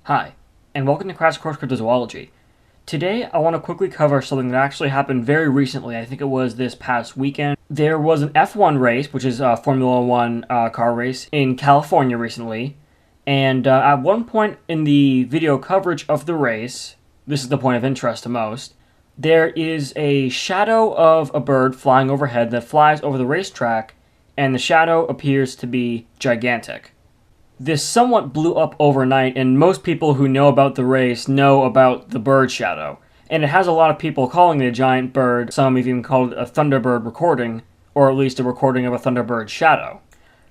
Hi, and welcome to Crash Course Cryptozoology. Today, I want to quickly cover something that actually happened very recently. I think it was this past weekend. There was an F1 race, which is a Formula One car race, in California recently. And at one point in the video coverage of the race, this is the point of interest to most, there is a shadow of a bird flying overhead that flies over the racetrack, and the shadow appears to be gigantic. This somewhat blew up overnight, and most people who know about the race know about the bird shadow. And it has a lot of people calling it a giant bird. Some have even called it a Thunderbird recording, or at least a recording of a Thunderbird shadow.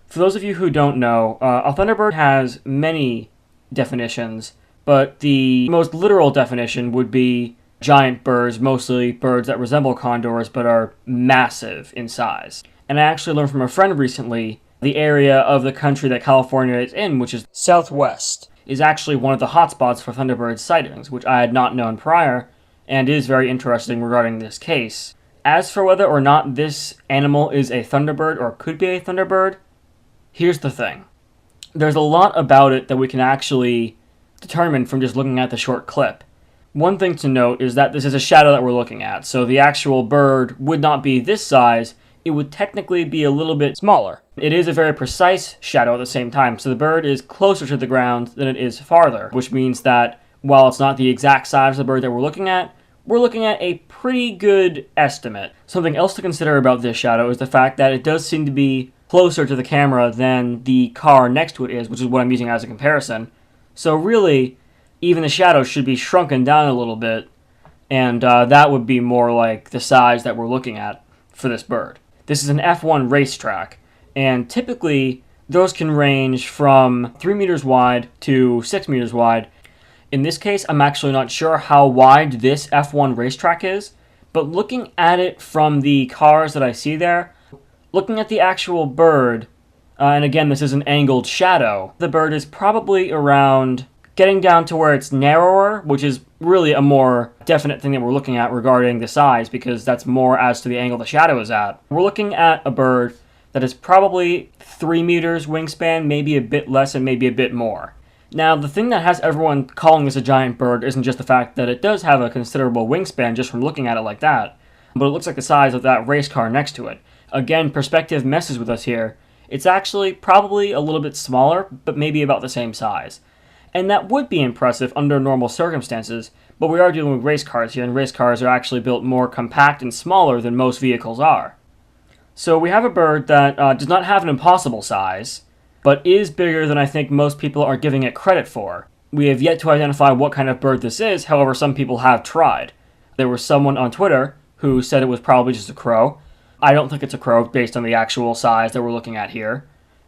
For those of you who don't know, a Thunderbird has many definitions, but the most literal definition would be giant birds, mostly birds that resemble condors but are massive in size. And I actually learned from a friend recently the area of the country that California is in, which is Southwest, is actually one of the hotspots for Thunderbird sightings, which I had not known prior, and is very interesting regarding this case. As for whether or not this animal is a Thunderbird or could be a Thunderbird, here's the thing. There's a lot about it that we can actually determine from just looking at the short clip. One thing to note is that this is a shadow that we're looking at, so the actual bird would not be this size. It would technically be a little bit smaller. It is a very precise shadow at the same time, so the bird is closer to the ground than it is farther, which means that while it's not the exact size of the bird that we're looking at a pretty good estimate. Something else to consider about this shadow is the fact that it does seem to be closer to the camera than the car next to it is, which is what I'm using as a comparison. So really, even the shadow should be shrunken down a little bit, and that would be more like the size that we're looking at for this bird. This is an F1 racetrack, and typically those can range from 3 meters wide to 6 meters wide. In this case, I'm actually not sure how wide this F1 racetrack is, but looking at it from the cars that I see there, looking at the actual bird, and again this is an angled shadow, the bird is probably around getting down to where it's narrower, which is really a more definite thing that we're looking at regarding the size, because that's more as to the angle the shadow is at. We're looking at a bird that is probably 3 meters wingspan, maybe a bit less and maybe a bit more. Now, the thing that has everyone calling this a giant bird isn't just the fact that it does have a considerable wingspan just from looking at it like that, but it looks like the size of that race car next to it. Again, perspective messes with us here. It's actually probably a little bit smaller, but maybe about the same size. And that would be impressive under normal circumstances, but we are dealing with race cars here, and race cars are actually built more compact and smaller than most vehicles are. So we have a bird that does not have an impossible size, but is bigger than I think most people are giving it credit for. We have yet to identify what kind of bird this is, however some people have tried. There was someone on Twitter who said it was probably just a crow. I don't think it's a crow based on the actual size that we're looking at here.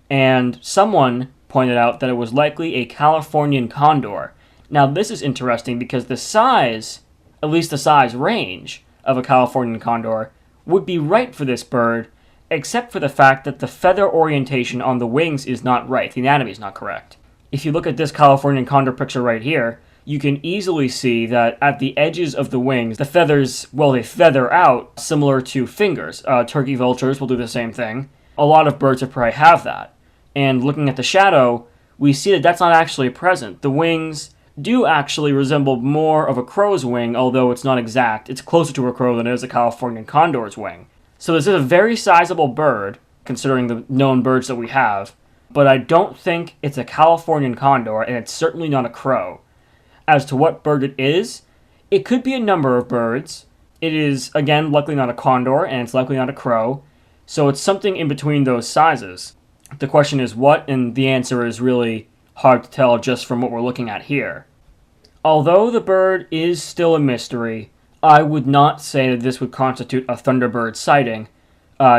And someone pointed out that it was likely a Californian condor. Now this is interesting because the size, at least the size range, of a Californian condor would be right for this bird, except for the fact that the feather orientation on the wings is not right. The anatomy is not correct. If you look at this Californian condor picture right here, you can easily see that at the edges of the wings, the feathers, well, they feather out similar to fingers. Turkey vultures will do the same thing. A lot of birds of prey have that. And looking at the shadow, we see that that's not actually present. The wings do actually resemble more of a crow's wing, although it's not exact. It's closer to a crow than it is a Californian condor's wing. So this is a very sizable bird, considering the known birds that we have, but I don't think it's a Californian condor, and it's certainly not a crow. As to what bird it could be a number of birds. It is, again, likely not a condor, and it's likely not a crow, so it's something in between those sizes. The question is what, and the answer is really hard to tell just from what we're looking at here. Although the bird is still a mystery, I would not say that this would constitute a Thunderbird sighting,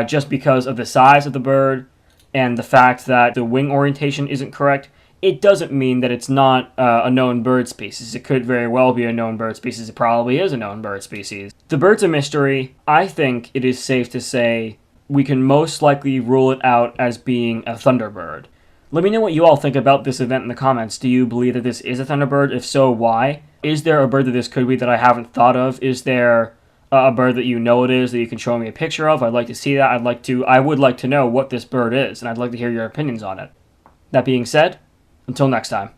just because of the size of the bird and the fact that the wing orientation isn't correct. It doesn't mean that it's not a known bird species. It could very well be a known bird species. It probably is a known bird species. The bird's a mystery. I think it is safe to say we can most likely rule it out as being a Thunderbird. Let me know what you all think about this event in the comments. Do you believe that this is a Thunderbird? If so, why? Is there a bird that this could be that I haven't thought of? Is there a bird that you know it is that you can show me a picture of? I'd like to see that. I would like to know what this bird is, and I'd like to hear your opinions on it. That being said, until next time.